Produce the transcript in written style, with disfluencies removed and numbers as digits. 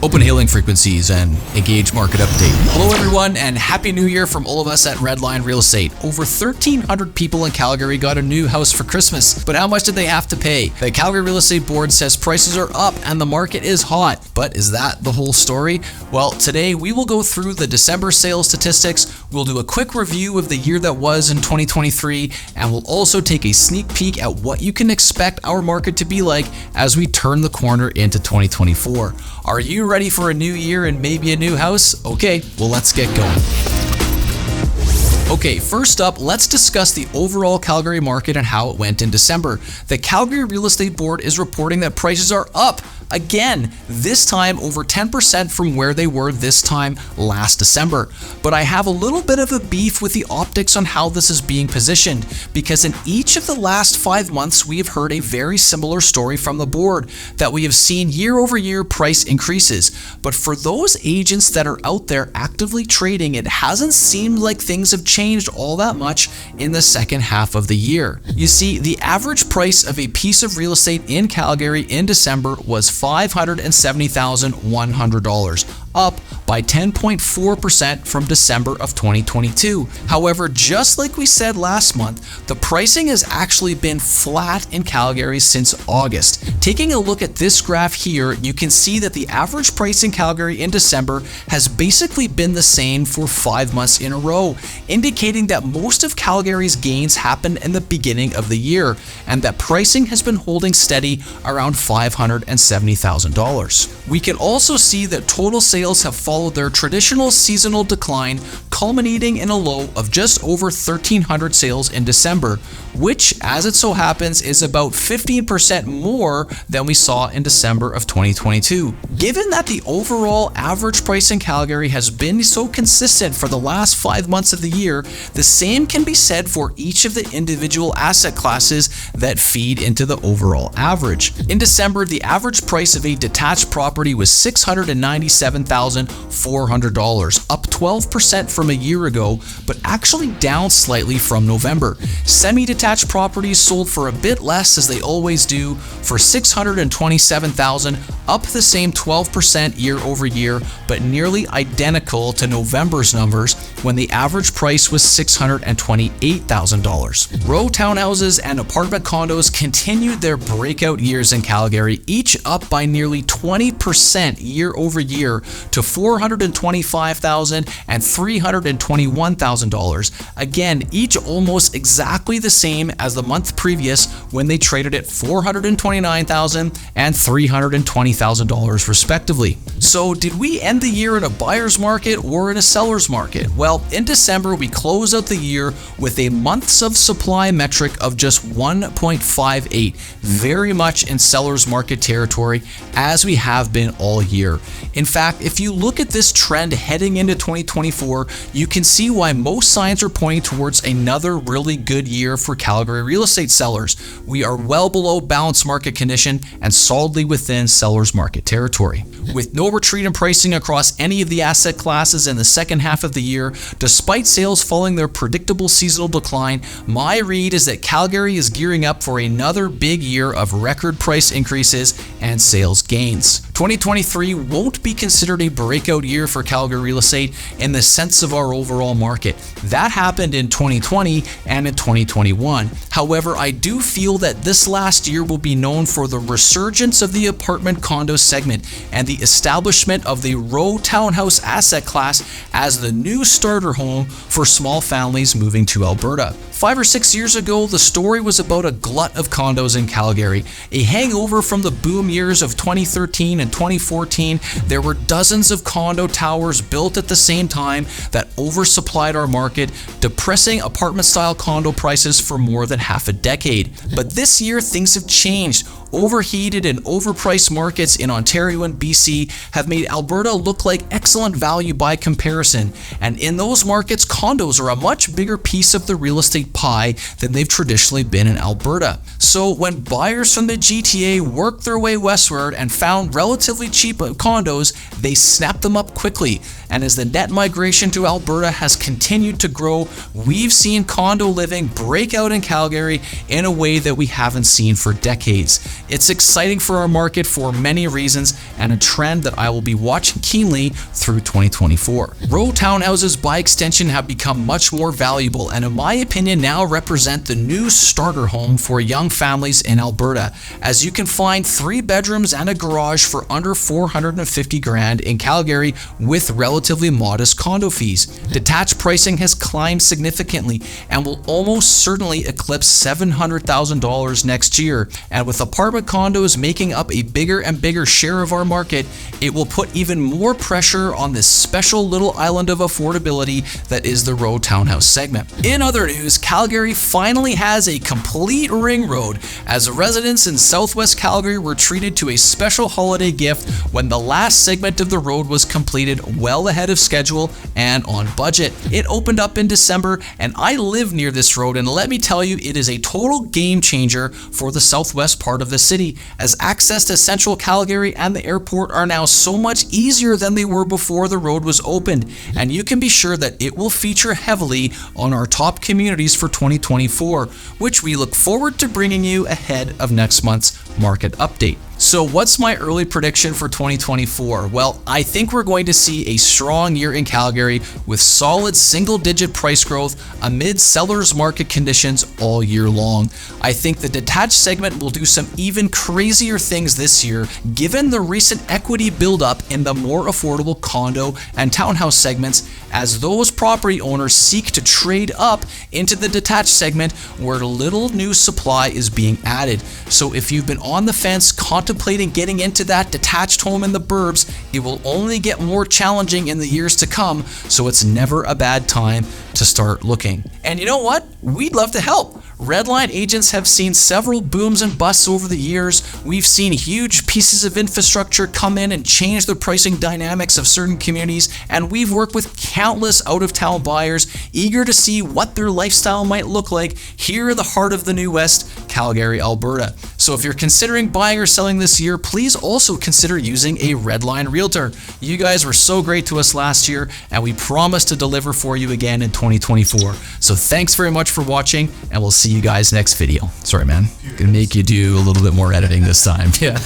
open hailing frequencies, and engage market update. Hello everyone, and Happy New Year from all of us at Redline Real Estate. Over 1,300 people in Calgary got a new house for Christmas, but how much did they have to pay? The Calgary Real Estate Board says prices are up and the market is hot. But is that the whole story? Well, today we will go through the December sales statistics, we'll do a quick review of the year that was in 2023, and we'll also take a sneak peek at what you can expect our market to be like as we turn the corner into 2024. Are you ready for a new year and maybe a new house? Okay, well let's get going. Okay, first up, let's discuss the overall Calgary market and how it went in December. The Calgary Real Estate Board is reporting that prices are up again, this time over 10% from where they were this time last December. But I have a little bit of a beef with the optics on how this is being positioned, because in each of the last 5 months we have heard a very similar story from the board, that we have seen year over year price increases. But for those agents that are out there actively trading, it hasn't seemed like things have changed all that much in the second half of the year. You see, the average price of a piece of real estate in Calgary in December was $570,100, up by 10.4% from December of 2022. However, just like we said last month, the pricing has actually been flat in Calgary since August. Taking a look at this graph here, you can see that the average price in Calgary in December has basically been the same for 5 months in a row, indicating that most of Calgary's gains happened in the beginning of the year, and that pricing has been holding steady around $570,000. We can also see that total sales have followed their traditional seasonal decline, culminating in a low of just over 1,300 sales in December, which, as it so happens, is about 15% more than we saw in December of 2022. Given that the overall average price in Calgary has been so consistent for the last 5 months of the year, the same can be said for each of the individual asset classes that feed into the overall average. In December, the average price of a detached property was $697,400, up 12% from a year ago, but actually down slightly from November. Semi-detached properties sold for a bit less, as they always do, for $627,000, up the same 12% year over year, but nearly identical to November's numbers when the average price was $628,000. Row townhouses and apartment condos continued their breakout years in Calgary, each up by nearly 20% year over year to $425,000 and $321,000. Again, each almost exactly the same as the month previous when they traded at $429,000 and $320,000 respectively. So did we end the year in a buyer's market or in a seller's market? Well, in December we closed out the year with a months of supply metric of just 1.58, very much in seller's market territory, as we have been all year. In fact, if you look at this trend heading into 2024, you can see why most signs are pointing towards another really good year for Calgary real estate sellers. We are well below balanced market condition and solidly within seller's market territory. With no retreat in pricing across any of the asset classes in the second half of the year, despite sales following their predictable seasonal decline, my read is that Calgary is gearing up for another big year of record price increases and sales gains. 2023 won't be considered a breakout year for Calgary real estate in the sense of our overall market. That happened in 2020 and in 2021. However, I do feel that this last year will be known for the resurgence of the apartment condo segment and the establishment of the row townhouse asset class as the new starter home for small families moving to Alberta. 5 or 6 years ago, the story was about a glut of condos in Calgary. A hangover from the boom years of 2013 and 2014, there were dozens of condo towers built at the same time that oversupplied our market, depressing apartment-style condo prices for more than half a decade. But this year, things have changed. Overheated and overpriced markets in Ontario and BC have made Alberta look like excellent value by comparison, and in those markets, condos are a much bigger piece of the real estate pie than they've traditionally been in Alberta. So when buyers from the GTA worked their way westward and found relatively cheap condos, they snapped them up quickly. And as the net migration to Alberta has continued to grow, we've seen condo living break out in Calgary in a way that we haven't seen for decades. It's exciting for our market for many reasons and a trend that I will be watching keenly through 2024. Row townhouses by extension have become much more valuable and in my opinion now represent the new starter home for young families in Alberta, as you can find 3 bedrooms and a garage for under 450 grand in Calgary with relatively modest condo fees. Detached pricing has climbed significantly and will almost certainly eclipse $700,000 next year, and with apartment condos making up a bigger and bigger share of our market, it will put even more pressure on this special little island of affordability that is the row townhouse segment. In other news, Calgary finally has a complete ring road, as residents in southwest Calgary were treated to a special holiday gift when the last segment of the road was completed well ahead of schedule and on budget. It opened up in December and I live near this road, and let me tell you, it is a total game changer for the southwest part of the city, as access to central Calgary and the airport are now so much easier than they were before the road was opened, and you can be sure that it will feature heavily on our top communities for 2024, which we look forward to bringing you ahead of next month's market update. So what's my early prediction for 2024? Well, I think we're going to see a strong year in Calgary with solid single-digit price growth amid sellers market conditions all year long. I think the detached segment will do some even crazier things this year, given the recent equity buildup in the more affordable condo and townhouse segments, as those property owners seek to trade up into the detached segment where little new supply is being added. So if you've been on the fence contemplating getting into that detached home in the burbs, it will only get more challenging in the years to come, so it's never a bad time to start looking. And you know what? We'd love to help. Redline agents have seen several booms and busts over the years. We've seen huge pieces of infrastructure come in and change the pricing dynamics of certain communities, and we've worked with countless out-of-town buyers eager to see what their lifestyle might look like here in the heart of the New West, Calgary, Alberta. So if you're considering buying or selling this year, please also consider using a Redline realtor. You guys were so great to us last year, and we promise to deliver for you again in 2024. So thanks very much for watching, and we'll see you guys next video. Sorry, man. Gonna make you do a little bit more editing this time. Yeah.